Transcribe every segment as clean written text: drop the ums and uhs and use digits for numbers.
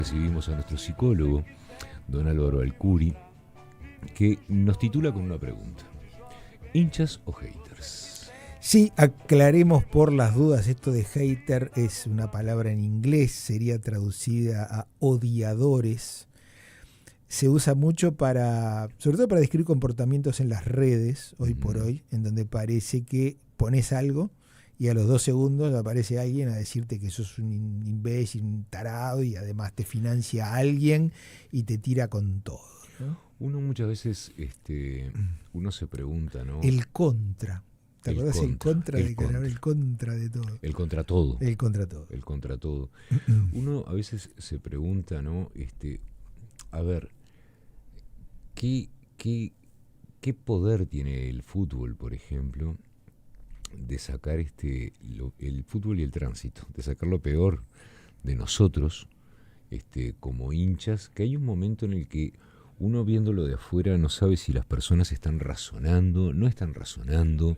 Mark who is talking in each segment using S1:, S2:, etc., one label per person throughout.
S1: Recibimos a nuestro psicólogo, don Álvaro Alcuri, que nos titula con una pregunta: ¿hinchas o haters?
S2: Sí, aclaremos por las dudas, esto de hater es una palabra en inglés, sería traducida a odiadores. Se usa mucho sobre todo para describir comportamientos en las redes, hoy por hoy, en donde parece que pones algo y a los 2 segundos aparece alguien a decirte que sos un imbécil, un tarado, y además te financia a alguien y te tira con todo, ¿no?
S1: Uno muchas veces, uno se pregunta, ¿no?
S2: El contra. ¿Te acordás el contra de
S1: contra.
S2: el contra de todo?
S1: El contra todo.
S2: El contra todo.
S1: El contra todo. Uno a veces se pregunta, ¿no? A ver, ¿qué poder tiene el fútbol, por ejemplo, de sacar el fútbol y el tránsito, de sacar lo peor de nosotros, como hinchas, que hay un momento en el que uno viéndolo de afuera no sabe si las personas están razonando, no están razonando,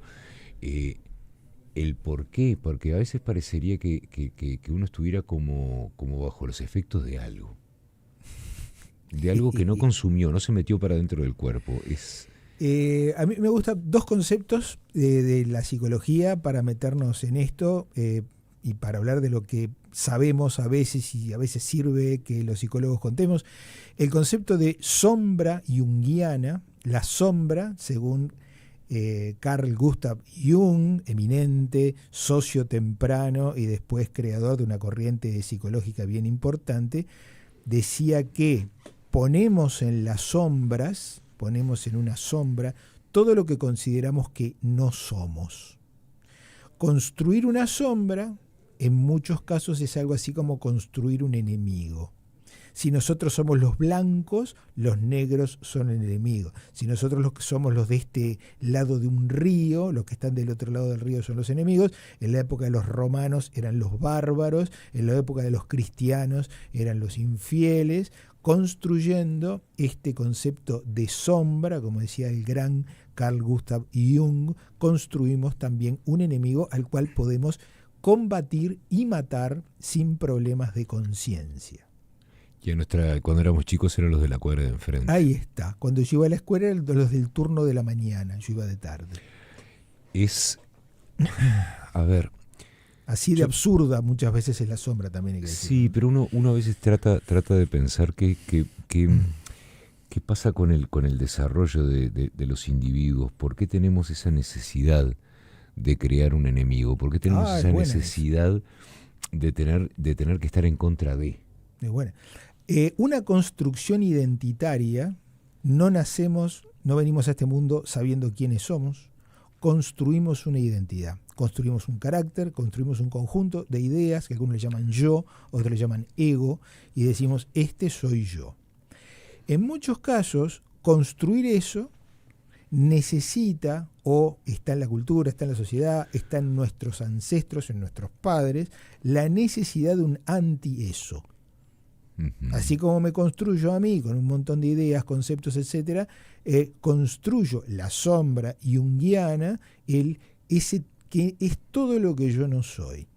S1: el por qué, porque a veces parecería que uno estuviera como bajo los efectos de algo que no consumió, no se metió para dentro del cuerpo.
S2: A mí me gustan 2 conceptos de la psicología para meternos en esto y para hablar de lo que sabemos a veces y a veces sirve que los psicólogos contemos. El concepto de sombra junguiana, la sombra, según Carl Gustav Jung, eminente, socio temprano y después creador de una corriente psicológica bien importante, decía que ponemos en las sombras, ponemos en una sombra todo lo que consideramos que no somos. Construir una sombra, en muchos casos, es algo así como construir un enemigo. Si nosotros somos los blancos, los negros son el enemigo. Si nosotros somos los de este lado de un río, los que están del otro lado del río son los enemigos. En la época de los romanos eran los bárbaros, en la época de los cristianos eran los infieles, construyendo este concepto de sombra, como decía el gran Carl Gustav Jung. Construimos también un enemigo al cual podemos combatir y matar sin problemas de conciencia.
S1: Y cuando éramos chicos eran los de la cuadra de enfrente.
S2: Ahí está. Cuando yo iba a la escuela eran los del turno de la mañana, yo iba de tarde.
S1: A ver.
S2: Así de absurda muchas veces es la sombra también. Hay que decir.
S1: Sí, pero uno a veces trata de pensar qué pasa con el desarrollo de los individuos. ¿Por qué tenemos esa necesidad de crear un enemigo? ¿Por qué tenemos esa necesidad de tener que estar en contra de?
S2: Es buena. Una construcción identitaria, no venimos a este mundo sabiendo quiénes somos, construimos una identidad, construimos un carácter, construimos un conjunto de ideas que algunos le llaman yo, otros le llaman ego, y decimos, este soy yo. En muchos casos, construir eso necesita, o está en la cultura, está en la sociedad, está en nuestros ancestros, en nuestros padres, la necesidad de un anti-eso. Así como me construyo a mí con un montón de ideas, conceptos, etcétera, construyo la sombra junguiana, ese que es todo lo que yo no soy.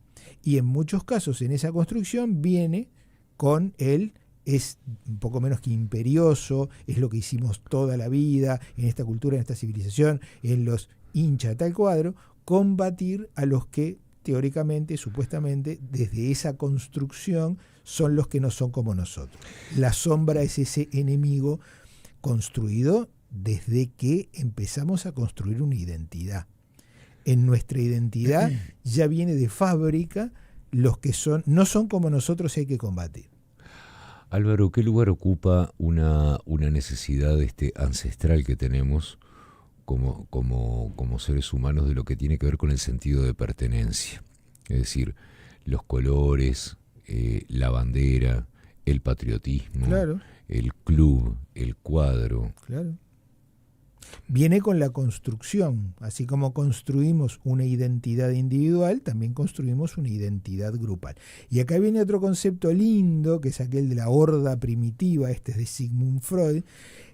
S2: Y en muchos casos en esa construcción viene con es un poco menos que imperioso, es lo que hicimos toda la vida en esta cultura, en esta civilización, en los hinchas de tal cuadro, combatir a los que teóricamente, supuestamente, desde esa construcción son los que no son como nosotros. La sombra es ese enemigo construido desde que empezamos a construir una identidad. En nuestra identidad ya viene de fábrica los que no son como nosotros y hay que combatir.
S1: Álvaro, ¿qué lugar ocupa una necesidad ancestral que tenemos como seres humanos de lo que tiene que ver con el sentido de pertenencia? Es decir, los colores, la bandera, el patriotismo,
S2: claro,
S1: el club, el cuadro.
S2: Claro. Viene con la construcción. Así como construimos una identidad individual, también construimos una identidad grupal. Y acá viene otro concepto lindo, que es aquel de la horda primitiva, este es de Sigmund Freud,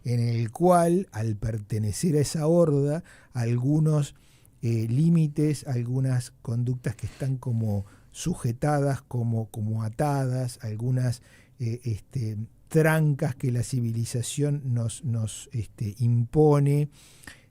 S2: en el cual, al pertenecer a esa horda, algunos límites, algunas conductas que están como sujetadas, como atadas, algunas trancas que la civilización nos impone,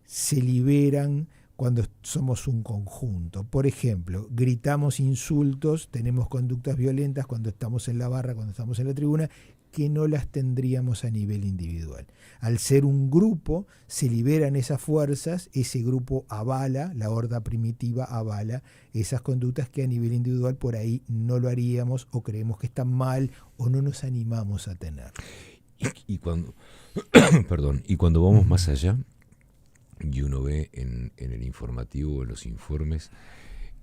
S2: se liberan cuando somos un conjunto. Por ejemplo, gritamos insultos, tenemos conductas violentas cuando estamos en la barra, cuando estamos en la tribuna, que no las tendríamos a nivel individual. Al ser un grupo, se liberan esas fuerzas, ese grupo avala, la horda primitiva avala esas conductas que a nivel individual por ahí no lo haríamos o creemos que están mal o no nos animamos a tener.
S1: Y cuando, perdón, y cuando vamos más allá, y uno ve en el informativo, en los informes,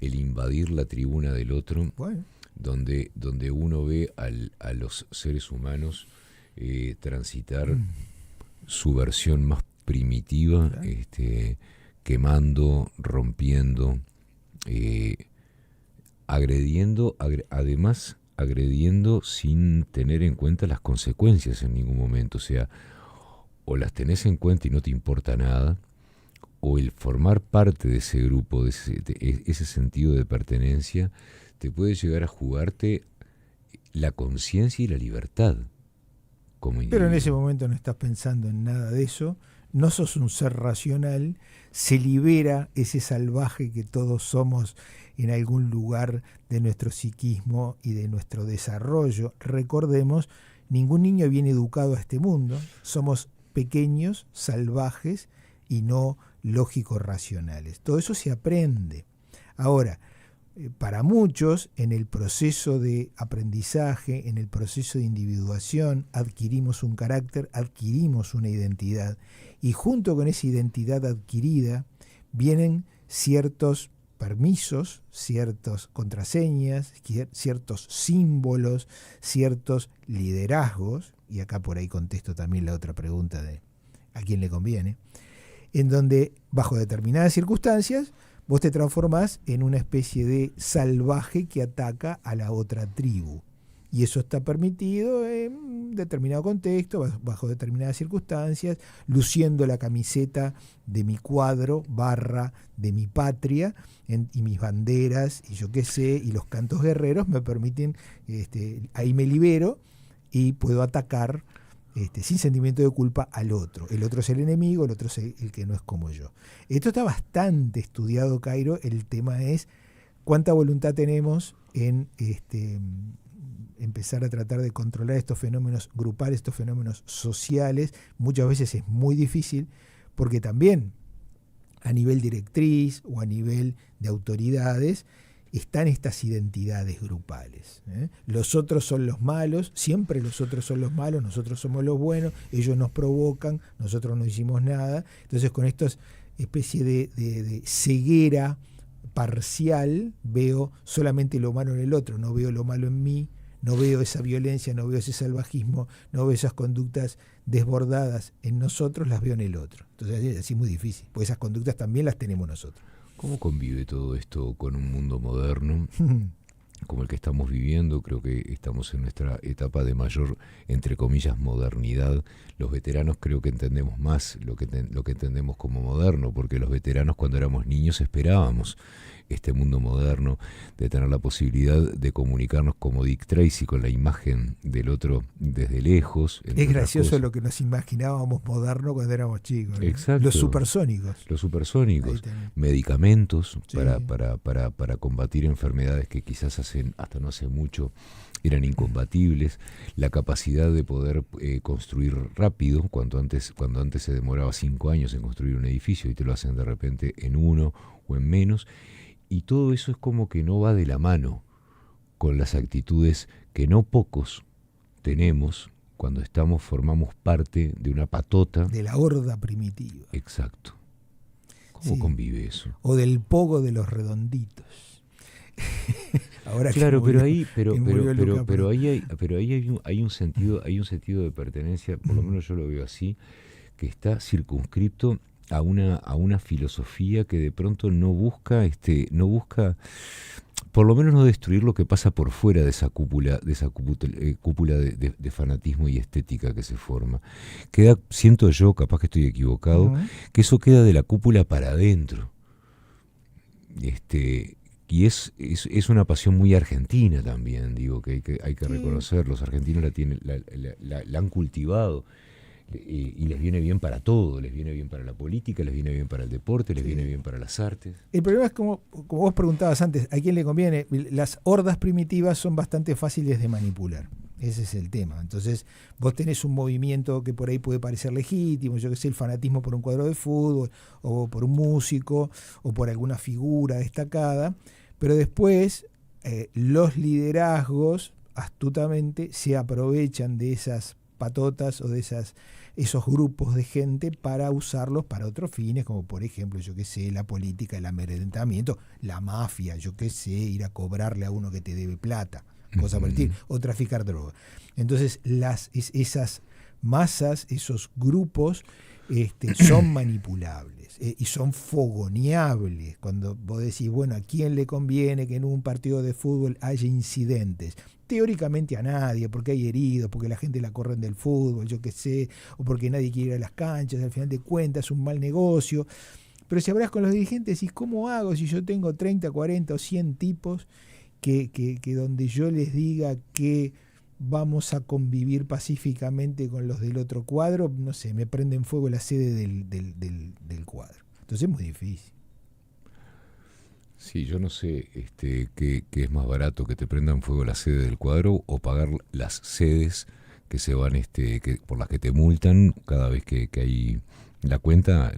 S1: el invadir la tribuna del otro,
S2: Bueno,
S1: donde uno ve a los seres humanos transitar su versión más primitiva,
S2: claro.
S1: Quemando, rompiendo, además agrediendo sin tener en cuenta las consecuencias en ningún momento. O sea, o las tenés en cuenta y no te importa nada, o el formar parte de ese grupo, de ese sentido de pertenencia, te puede llegar a jugarte la conciencia y la libertad como individuo.
S2: Pero en ese momento no estás pensando en nada de eso, no sos un ser racional, se libera ese salvaje que todos somos en algún lugar de nuestro psiquismo y de nuestro desarrollo. Recordemos, ningún niño viene educado a este mundo, somos pequeños, salvajes y no lógicos racionales. Todo eso se aprende. Ahora, para muchos, en el proceso de aprendizaje, en el proceso de individuación, adquirimos un carácter, adquirimos una identidad. Y junto con esa identidad adquirida vienen ciertos permisos, ciertas contraseñas, ciertos símbolos, ciertos liderazgos, y acá por ahí contesto también la otra pregunta de a quién le conviene, en donde bajo determinadas circunstancias vos te transformás en una especie de salvaje que ataca a la otra tribu. Y eso está permitido en determinado contexto, bajo determinadas circunstancias, luciendo la camiseta de mi cuadro, barra de mi patria, y mis banderas, y yo qué sé, y los cantos guerreros me permiten, ahí me libero y puedo atacar sin sentimiento de culpa al otro. El otro es el enemigo, el otro es el que no es como yo. Esto está bastante estudiado, Cairo. El tema es cuánta voluntad tenemos en empezar a tratar de controlar estos fenómenos grupales, estos fenómenos sociales. Muchas veces es muy difícil porque también a nivel directriz o a nivel de autoridades están estas identidades grupales. Los otros son los malos, siempre los otros son los malos, nosotros somos los buenos, ellos nos provocan, nosotros no hicimos nada. Entonces con esta especie de ceguera parcial veo solamente lo malo en el otro, no veo lo malo en mí, no veo esa violencia, no veo ese salvajismo, no veo esas conductas desbordadas en nosotros, las veo en el otro. Entonces es así muy difícil, porque esas conductas también las tenemos nosotros.
S1: ¿Cómo convive todo esto con un mundo moderno como el que estamos viviendo? Creo que estamos en nuestra etapa de mayor, entre comillas, modernidad. Los veteranos creo que entendemos más lo que entendemos como moderno, porque los veteranos cuando éramos niños esperábamos este mundo moderno, de tener la posibilidad de comunicarnos como Dick Tracy con la imagen del otro desde lejos.
S2: Es gracioso lo que nos imaginábamos moderno cuando éramos chicos, ¿no?
S1: Exacto.
S2: Los supersónicos.
S1: Los supersónicos, medicamentos
S2: sí,
S1: para combatir enfermedades que quizás hasta no hace mucho eran incompatibles, la capacidad de poder construir rápido, cuando antes se demoraba 5 años en construir un edificio y te lo hacen de repente en 1 o en menos. Y todo eso es como que no va de la mano con las actitudes que no pocos tenemos cuando formamos parte de una patota.
S2: De la horda primitiva.
S1: Exacto. ¿Cómo convive eso?
S2: O del pogo de los redonditos.
S1: Ahora claro, pero ahí hay un sentido de pertenencia, por lo menos yo lo veo así, que está circunscripto a una filosofía que de pronto no busca por lo menos no destruir lo que pasa por fuera de esa cúpula de fanatismo y estética que se forma. Siento yo, capaz que estoy equivocado, que eso queda de la cúpula para adentro. Y es una pasión muy argentina también, digo, que hay que
S2: Sí.
S1: reconocer. Los argentinos la han cultivado y les viene bien para todo. Les viene bien para la política, les viene bien para el deporte, les
S2: Sí.
S1: viene bien para las artes.
S2: El problema es como vos preguntabas antes, ¿a quién le conviene? Las hordas primitivas son bastante fáciles de manipular. Ese es el tema. Entonces, vos tenés un movimiento que por ahí puede parecer legítimo, yo que sé, el fanatismo por un cuadro de fútbol, o por un músico, o por alguna figura destacada, pero después los liderazgos astutamente se aprovechan de esas patotas o de esos grupos de gente para usarlos para otros fines, como por ejemplo, yo que sé, la política, el amedrentamiento, la mafia, yo que sé, ir a cobrarle a uno que te debe plata, cosa por el estilo, o traficar droga. Entonces, esas masas, esos grupos, son manipulables y son fogoneables. Cuando vos decís, bueno, ¿a quién le conviene que en un partido de fútbol haya incidentes? Teóricamente a nadie, porque hay heridos, porque la gente la corren del fútbol, yo qué sé, o porque nadie quiere ir a las canchas, al final de cuentas es un mal negocio. Pero si hablas con los dirigentes, decís, ¿cómo hago si yo tengo 30, 40 o 100 tipos que donde yo les diga que vamos a convivir pacíficamente con los del otro cuadro, no sé, me prenden fuego la sede del cuadro? Entonces es muy difícil.
S1: Sí, yo no sé qué es más barato, que te prendan fuego la sede del cuadro o pagar las sedes que se van, por las que te multan cada vez que hay la cuenta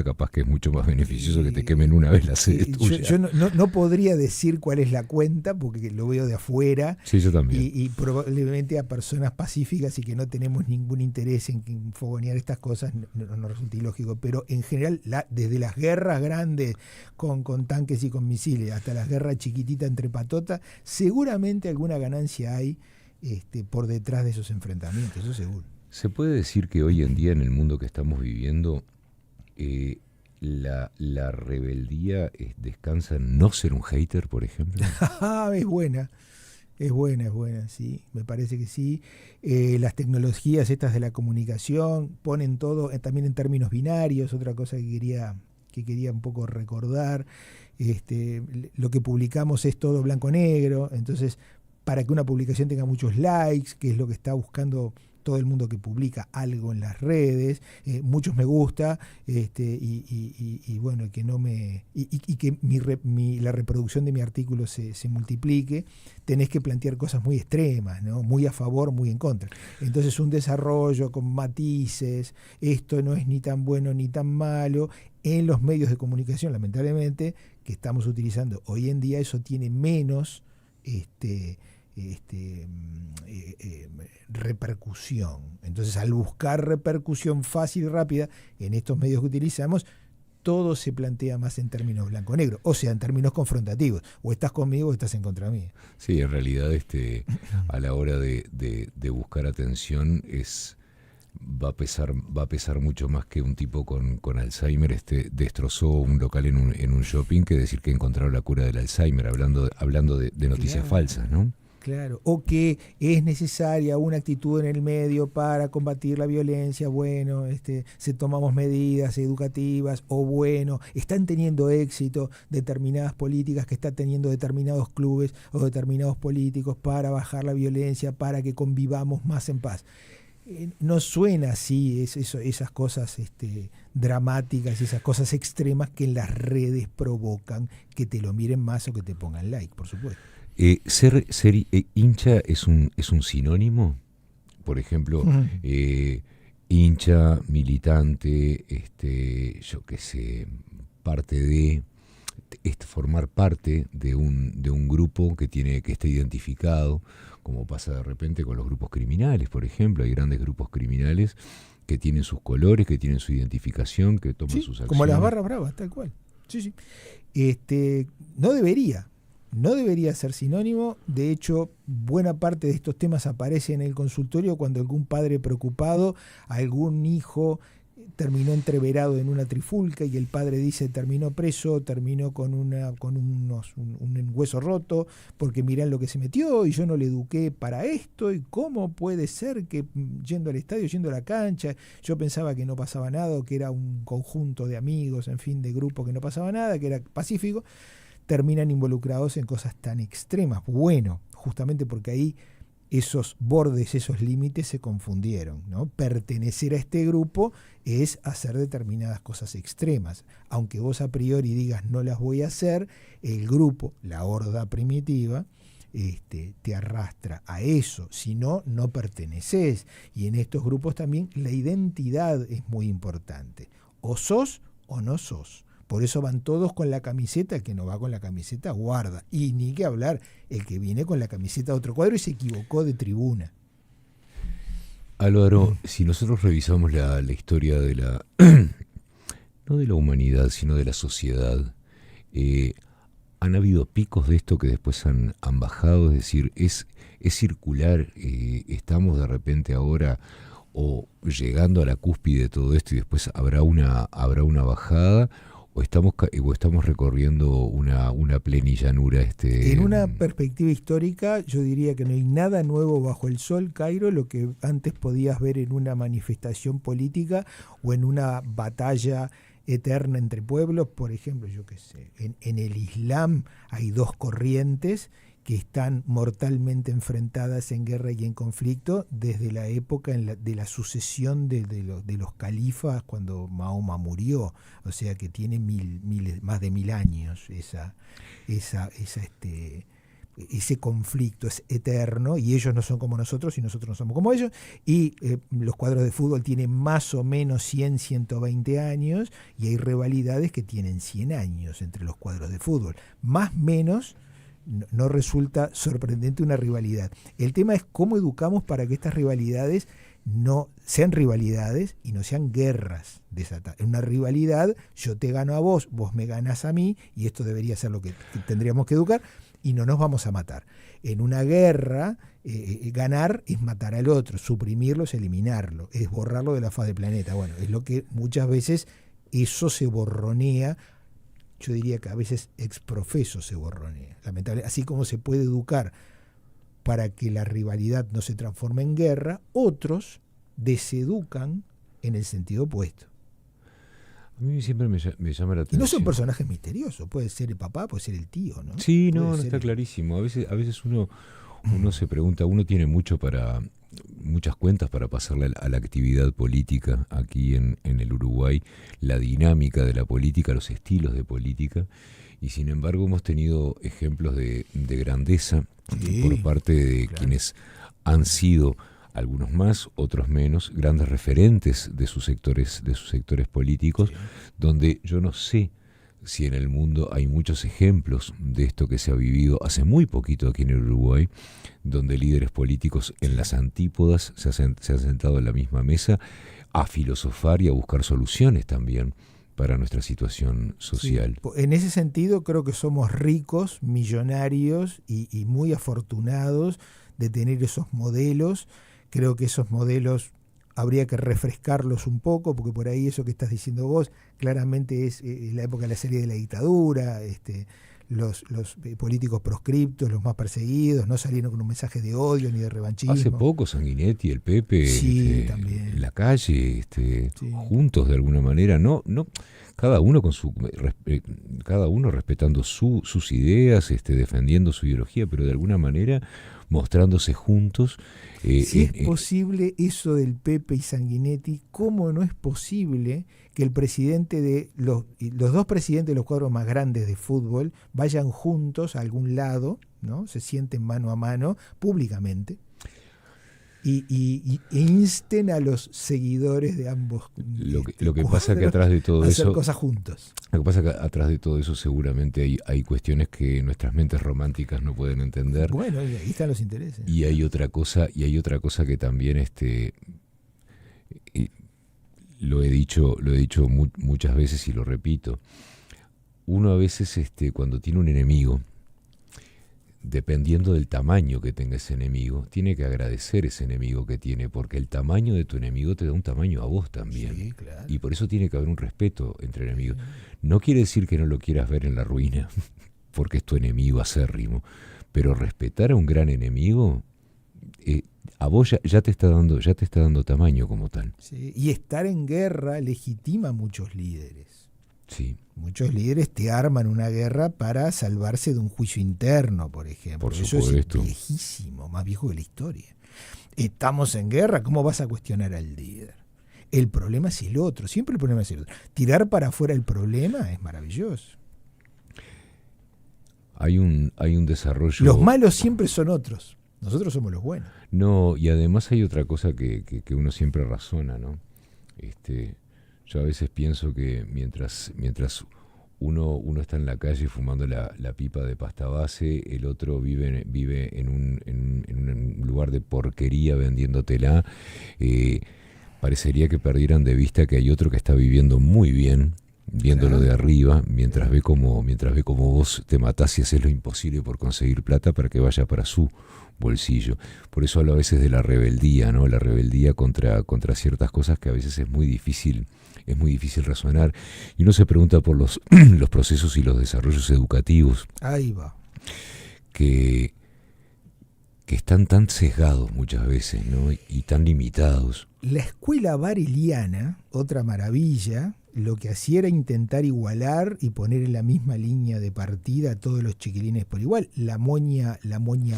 S1: capaz que es mucho más beneficioso que te quemen una vez la sede tuya.
S2: Yo no podría decir cuál es la cuenta porque lo veo de afuera.
S1: Sí, yo también.
S2: Y probablemente a personas pacíficas y que no tenemos ningún interés en fogonear estas cosas no resulta ilógico. Pero en general, desde las guerras grandes con tanques y con misiles hasta las guerras chiquititas entre patotas, seguramente alguna ganancia hay por detrás de esos enfrentamientos, eso seguro.
S1: ¿Se puede decir que hoy en día en el mundo que estamos viviendo la rebeldía descansa en no ser un hater, por ejemplo?
S2: Es buena. Es buena, sí, me parece que sí. Las tecnologías estas de la comunicación ponen todo también en términos binarios, otra cosa que quería un poco recordar. Lo que publicamos es todo blanco-negro, entonces para que una publicación tenga muchos likes, que es lo que está buscando todo el mundo que publica algo en las redes, muchos me gusta, y bueno, que no me y que la reproducción de mi artículo se multiplique, tenés que plantear cosas muy extremas, ¿no? Muy a favor, muy en contra. Entonces un desarrollo con matices, esto no es ni tan bueno ni tan malo, en los medios de comunicación, lamentablemente, que estamos utilizando hoy en día, eso tiene menos repercusión. Entonces, al buscar repercusión fácil y rápida en estos medios que utilizamos, todo se plantea más en términos blanco-negro, o sea, en términos confrontativos. O estás conmigo o estás en contra mí.
S1: Sí, en realidad a la hora de buscar atención va a pesar mucho más que un tipo con Alzheimer destrozó un local en un shopping, que decir que encontraron la cura del Alzheimer, hablando de noticias falsas, ¿no?
S2: Claro, o que es necesaria una actitud en el medio para combatir la violencia, bueno, se tomamos medidas educativas, o bueno, están teniendo éxito determinadas políticas que están teniendo determinados clubes o determinados políticos para bajar la violencia, para que convivamos más en paz. No suena así esas cosas dramáticas, esas cosas extremas que en las redes provocan que te lo miren más o que te pongan like, por supuesto.
S1: Ser hincha es un sinónimo. Por ejemplo, hincha, militante, yo qué sé, parte de formar parte de un grupo que está identificado, como pasa de repente con los grupos criminales, por ejemplo. Hay grandes grupos criminales que tienen sus colores, que tienen su identificación, que toman sus acciones.
S2: Como las barras bravas, tal cual. Sí. No debería ser sinónimo. De hecho, buena parte de estos temas aparece en el consultorio cuando algún padre preocupado, algún hijo terminó entreverado en una trifulca y el padre dice terminó preso, terminó con un hueso roto, porque mirá lo que se metió y yo no le eduqué para esto, y cómo puede ser que yendo al estadio, yendo a la cancha, yo pensaba que no pasaba nada, que era un conjunto de amigos, en fin, de grupo, que no pasaba nada, que era pacífico. terminan involucrados en cosas tan extremas. Bueno, justamente porque ahí esos bordes, esos límites se confundieron, ¿no? Pertenecer a este grupo es hacer determinadas cosas extremas. Aunque vos a priori digas no las voy a hacer, el grupo, la horda primitiva, te arrastra a eso. Si no, no perteneces. Y en estos grupos también la identidad es muy importante. O sos o no sos. Por eso van todos con la camiseta, el que no va con la camiseta guarda. Y ni que hablar, el que viene con la camiseta de otro cuadro y se equivocó de tribuna.
S1: Álvaro, si nosotros revisamos la historia de la, no de la humanidad, sino de la sociedad, han habido picos de esto que después han bajado, es decir, es circular, estamos de repente ahora o llegando a la cúspide de todo esto y después habrá una bajada, o estamos recorriendo una plenillanura.
S2: En una perspectiva histórica, yo diría que no hay nada nuevo bajo el sol, Cairo. Lo que antes podías ver en una manifestación política o en una batalla eterna entre pueblos, por ejemplo, yo qué sé, en el Islam hay dos corrientes que están mortalmente enfrentadas en guerra y en conflicto desde la época de la sucesión de los califas cuando Mahoma murió, o sea que tiene más de 1000 años ese conflicto es eterno, y ellos no son como nosotros y nosotros no somos como ellos, y los cuadros de fútbol tienen más o menos 120 años, y hay rivalidades que tienen 100 años entre los cuadros de fútbol, más o menos. No resulta sorprendente una rivalidad. El tema es cómo educamos para que estas rivalidades no sean rivalidades y no sean guerras desatadas. En una rivalidad yo te gano a vos, vos me ganas a mí, y esto debería ser lo que tendríamos que educar, y no nos vamos a matar. En una guerra, ganar es matar al otro, suprimirlo es eliminarlo, es borrarlo de la faz del planeta. Bueno, es lo que muchas veces eso se borronea. Yo diría que a veces exprofeso se borronea, lamentable. Así como se puede educar para que la rivalidad no se transforme en guerra, otros deseducan en el sentido opuesto.
S1: A mí siempre me llama la atención.
S2: Y no son personajes misteriosos, puede ser el papá, puede ser el tío, ¿no?
S1: Sí, no está clarísimo. A veces uno se pregunta, uno tiene muchas cuentas para pasarle a la actividad política aquí en el Uruguay, la dinámica de la política, los estilos de política, y sin embargo hemos tenido ejemplos de grandeza por parte de quienes han sido, algunos más, otros menos, grandes referentes de sus sectores políticos, donde yo no sé si en el mundo hay muchos ejemplos de esto que se ha vivido hace muy poquito aquí en el Uruguay, donde líderes políticos en las antípodas se han sentado en la misma mesa a filosofar y a buscar soluciones también para nuestra situación social.
S2: Sí. En ese sentido creo que somos ricos, millonarios y muy afortunados de tener esos modelos. Creo que esos modelos habría que refrescarlos un poco, porque por ahí eso que estás diciendo vos claramente es la época de la serie de la dictadura, los políticos proscriptos, los más perseguidos, no salieron con un mensaje de odio ni de revanchismo.
S1: Hace poco Sanguinetti, el Pepe,
S2: también.
S1: En la calle, juntos de alguna manera, no cada uno cada uno respetando sus ideas, defendiendo su ideología, pero de alguna manera mostrándose juntos.
S2: Si es posible eso del Pepe y Sanguinetti, ¿cómo no es posible que el presidente de los dos presidentes de los cuadros más grandes de fútbol vayan juntos a algún lado, ¿no? Se sienten mano a mano públicamente y insten a los seguidores de ambos
S1: lo que pasa que atrás de todo eso,
S2: hacer cosas juntos.
S1: Lo que pasa que atrás de todo eso seguramente hay cuestiones que nuestras mentes románticas no pueden entender.
S2: Bueno, y ahí están los intereses.
S1: Y hay otra cosa que también lo he dicho muchas veces y lo repito. Uno a veces cuando tiene un enemigo, dependiendo del tamaño que tenga ese enemigo, tiene que agradecer ese enemigo que tiene, porque el tamaño de tu enemigo te da un tamaño a vos también.
S2: Sí, claro.
S1: Y por eso tiene que haber un respeto entre enemigos. No quiere decir que no lo quieras ver en la ruina, porque es tu enemigo acérrimo, pero respetar a un gran enemigo, a vos ya te está dando tamaño como tal.
S2: Sí, y estar en guerra legitima a muchos líderes.
S1: Sí.
S2: Muchos líderes te arman una guerra para salvarse de un juicio interno, por ejemplo.
S1: Por
S2: Eso
S1: supuesto.
S2: es viejísimo, más viejo que la historia. Estamos en guerra, ¿cómo vas a cuestionar al líder? El problema es el otro, siempre el problema es el otro. Tirar para afuera el problema es maravilloso.
S1: Hay un desarrollo...
S2: Los malos siempre son otros, nosotros somos los buenos.
S1: No, y además hay otra cosa que uno siempre razona, ¿no? Yo a veces pienso que mientras uno está en la calle fumando la pipa de pasta base, el otro vive en un lugar de porquería vendiéndotela, parecería que perdieran de vista que hay otro que está viviendo muy bien, viéndolo de arriba, mientras ve como vos te matás y haces lo imposible por conseguir plata para que vaya para su bolsillo. Por eso hablo a veces de la rebeldía, ¿no? La rebeldía contra ciertas cosas que a veces es muy difícil razonar. Y uno se pregunta por los procesos y los desarrollos educativos.
S2: Ahí va.
S1: Que están tan sesgados muchas veces, ¿no? Y tan limitados.
S2: La escuela bareliana, otra maravilla, lo que hacía era intentar igualar y poner en la misma línea de partida a todos los chiquilines por igual. La moña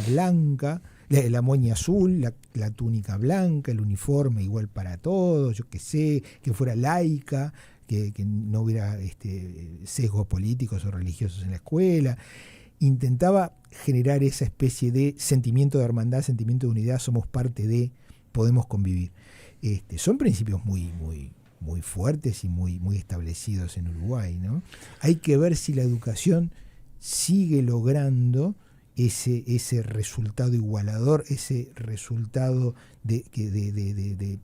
S2: blanca, la moña azul, la túnica blanca, el uniforme igual para todos, yo qué sé, que fuera laica, que no hubiera sesgos políticos o religiosos en la escuela. Intentaba generar esa especie de sentimiento de hermandad, sentimiento de unidad, somos parte de, podemos convivir. Son principios muy fuertes y muy establecidos en Uruguay, ¿no? Hay que ver si la educación sigue logrando ese resultado igualador, ese resultado de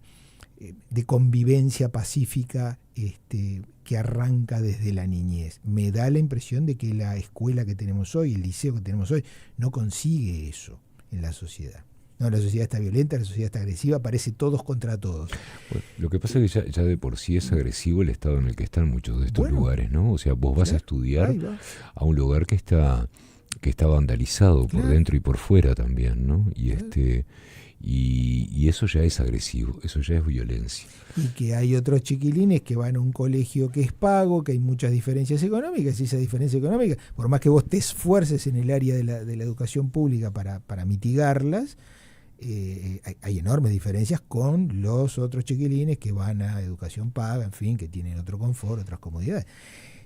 S2: convivencia pacífica que arranca desde la niñez. Me da la impresión de que la escuela que tenemos hoy, el liceo que tenemos hoy, no consigue eso en la sociedad. No, la sociedad está violenta, la sociedad está agresiva, parece todos contra todos.
S1: Bueno, lo que pasa es que ya de por sí es agresivo el estado en el que están muchos de estos lugares, ¿no? O sea, vos vas a estudiar a un lugar que está vandalizado por dentro y por fuera también, ¿no? Y eso ya es agresivo, eso ya es violencia.
S2: Y que hay otros chiquilines que van a un colegio que es pago, que hay muchas diferencias económicas, y esa diferencia económica, por más que vos te esfuerces en el área de la educación pública para mitigarlas, hay enormes diferencias con los otros chiquilines que van a educación paga, en fin, que tienen otro confort, otras comodidades.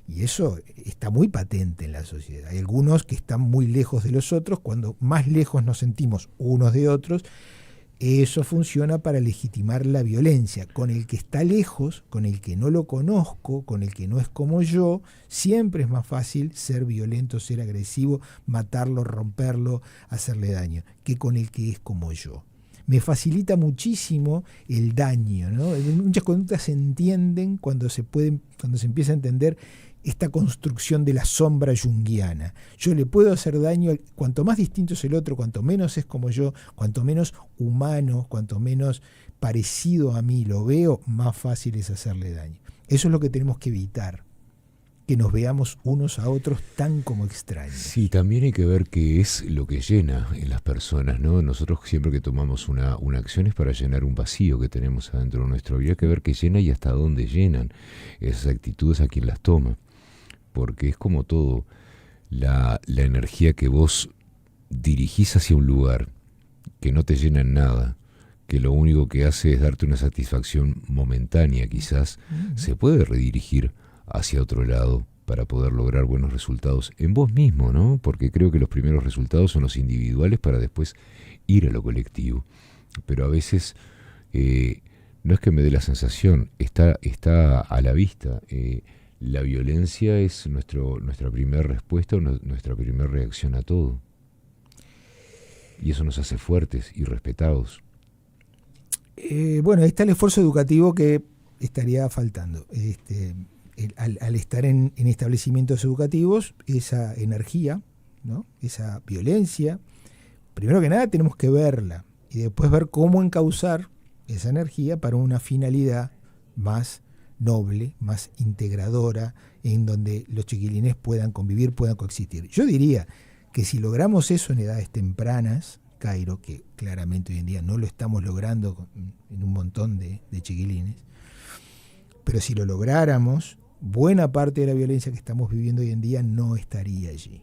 S2: Y eso está muy patente en la sociedad. Hay algunos que están muy lejos de los otros. Cuando más lejos nos sentimos unos de otros, eso funciona para legitimar la violencia. Con el que está lejos, con el que no lo conozco, con el que no es como yo, siempre es más fácil ser violento, ser agresivo, matarlo, romperlo, hacerle daño, que con el que es como yo. Me facilita muchísimo el daño, ¿no? Muchas conductas se entienden cuando se empieza a entender esta construcción de la sombra junguiana. Yo le puedo hacer daño, cuanto más distinto es el otro, cuanto menos es como yo, cuanto menos humano, cuanto menos parecido a mí lo veo, más fácil es hacerle daño. Eso es lo que tenemos que evitar, que nos veamos unos a otros tan como extraños.
S1: Sí, también hay que ver qué es lo que llena en las personas, ¿no? Nosotros siempre que tomamos una acción es para llenar un vacío que tenemos adentro nuestro. Habría que ver qué llena y hasta dónde llenan esas actitudes a quien las toma. Porque es como todo, la energía que vos dirigís hacia un lugar que no te llena en nada, que lo único que hace es darte una satisfacción momentánea quizás, se puede redirigir hacia otro lado para poder lograr buenos resultados en vos mismo, ¿no? Porque creo que los primeros resultados son los individuales para después ir a lo colectivo. Pero a veces no es que me dé la sensación, está a la vista. La violencia es nuestra primera respuesta, nuestra primera reacción a todo. Y eso nos hace fuertes y respetados.
S2: Bueno, ahí está el esfuerzo educativo que estaría faltando. Al estar en establecimientos educativos, esa energía, ¿no? Esa violencia, primero que nada tenemos que verla y después ver cómo encauzar esa energía para una finalidad más noble, más integradora, en donde los chiquilines puedan convivir, puedan coexistir. Yo diría que si logramos eso en edades tempranas, Cairo, que claramente hoy en día no lo estamos logrando en un montón de chiquilines, pero si lo lográramos, buena parte de la violencia que estamos viviendo hoy en día no estaría allí.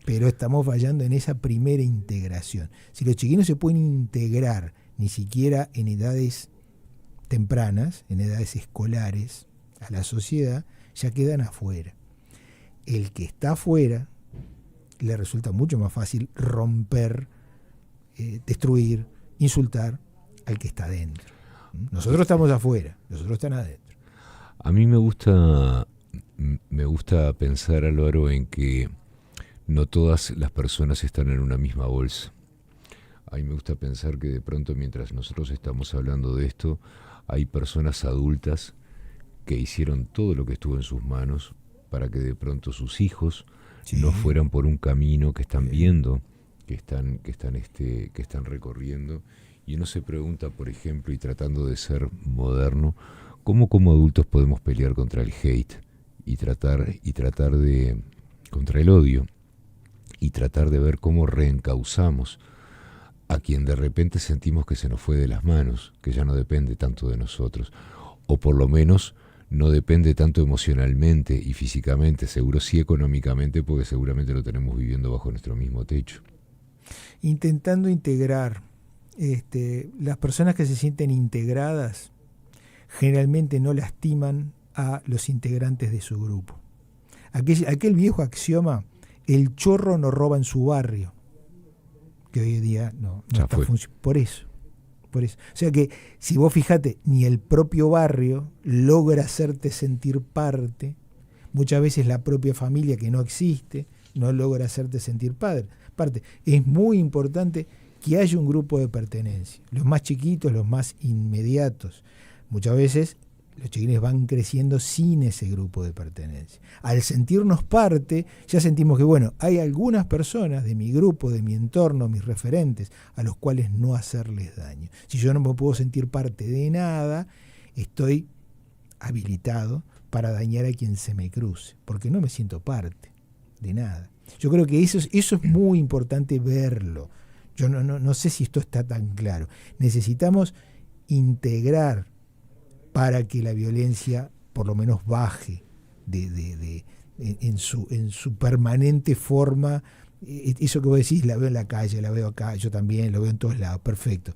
S2: Pero estamos fallando en esa primera integración. Si los chiquinos se pueden integrar ni siquiera en edades tempranas, en edades escolares, a la sociedad, ya quedan afuera. El que está afuera le resulta mucho más fácil romper, destruir, insultar al que está adentro. Nosotros estamos afuera, los otros están adentro.
S1: A mí me gusta pensar, Álvaro, en que no todas las personas están en una misma bolsa. A mí me gusta pensar que de pronto, mientras nosotros estamos hablando de esto, hay personas adultas que hicieron todo lo que estuvo en sus manos para que de pronto sus hijos no fueran por un camino que están viendo, que están recorriendo. Y uno se pregunta, por ejemplo, y tratando de ser moderno, ¿cómo como adultos podemos pelear contra el hate y tratar de contra el odio y tratar de ver cómo reencauzamos a quien de repente sentimos que se nos fue de las manos, que ya no depende tanto de nosotros, o por lo menos no depende tanto emocionalmente y físicamente, seguro sí económicamente, porque seguramente lo tenemos viviendo bajo nuestro mismo techo?
S2: Intentando integrar, las personas que se sienten integradas generalmente no lastiman a los integrantes de su grupo. Aquel viejo axioma, el chorro no roba en su barrio, que hoy en día no está funcionando. Por eso. O sea que, si vos fijate, ni el propio barrio logra hacerte sentir parte. Muchas veces la propia familia, que no existe, no logra hacerte sentir parte. Es muy importante que haya un grupo de pertenencia. Los más chiquitos, los más inmediatos. Muchas veces los chiquines van creciendo sin ese grupo de pertenencia. Al sentirnos parte, ya sentimos que, bueno, hay algunas personas de mi grupo, de mi entorno, mis referentes, a los cuales no hacerles daño. Si yo no me puedo sentir parte de nada, estoy habilitado para dañar a quien se me cruce, porque no me siento parte de nada. Yo creo que eso es muy importante verlo. Yo no sé si esto está tan claro. Necesitamos integrar para que la violencia por lo menos baje en su permanente forma. Eso que vos decís, la veo en la calle, la veo acá, yo también, lo veo en todos lados, perfecto.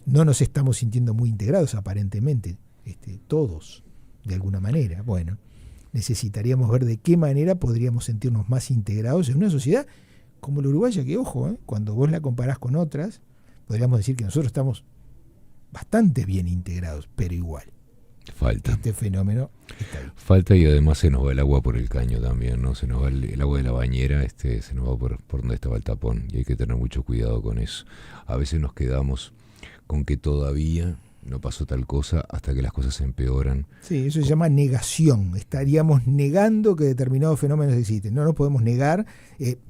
S2: No nos estamos sintiendo muy integrados aparentemente, todos, de alguna manera. Bueno, necesitaríamos ver de qué manera podríamos sentirnos más integrados en una sociedad como la uruguaya, que ojo, cuando vos la comparás con otras, podríamos decir que nosotros estamos bastante bien integrados, pero igual.
S1: Falta.
S2: Este fenómeno está ahí.
S1: Falta, y además se nos va el agua por el caño también, ¿no? Se nos va el agua de la bañera, se nos va por donde estaba el tapón, y hay que tener mucho cuidado con eso. A veces nos quedamos con que todavía no pasó tal cosa hasta que las cosas se empeoran.
S2: Sí, eso se llama negación. Estaríamos negando que determinados fenómenos existen. No nos podemos negar.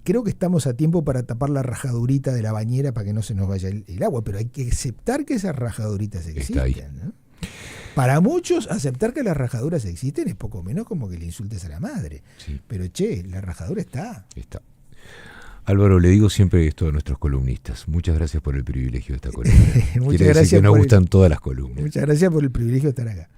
S2: Creo que estamos a tiempo para tapar la rajadurita de la bañera para que no se nos vaya el agua, pero hay que aceptar que esas rajaduritas existen, ¿no? Para muchos, aceptar que las rajaduras existen es poco menos como que le insultes a la madre.
S1: Sí.
S2: Pero la rajadura está.
S1: Álvaro, le digo siempre esto a nuestros columnistas. Muchas gracias por el privilegio de esta columna.
S2: Muchas
S1: Quiere decir
S2: gracias
S1: que nos gustan todas las columnas.
S2: Muchas gracias por el privilegio de estar acá.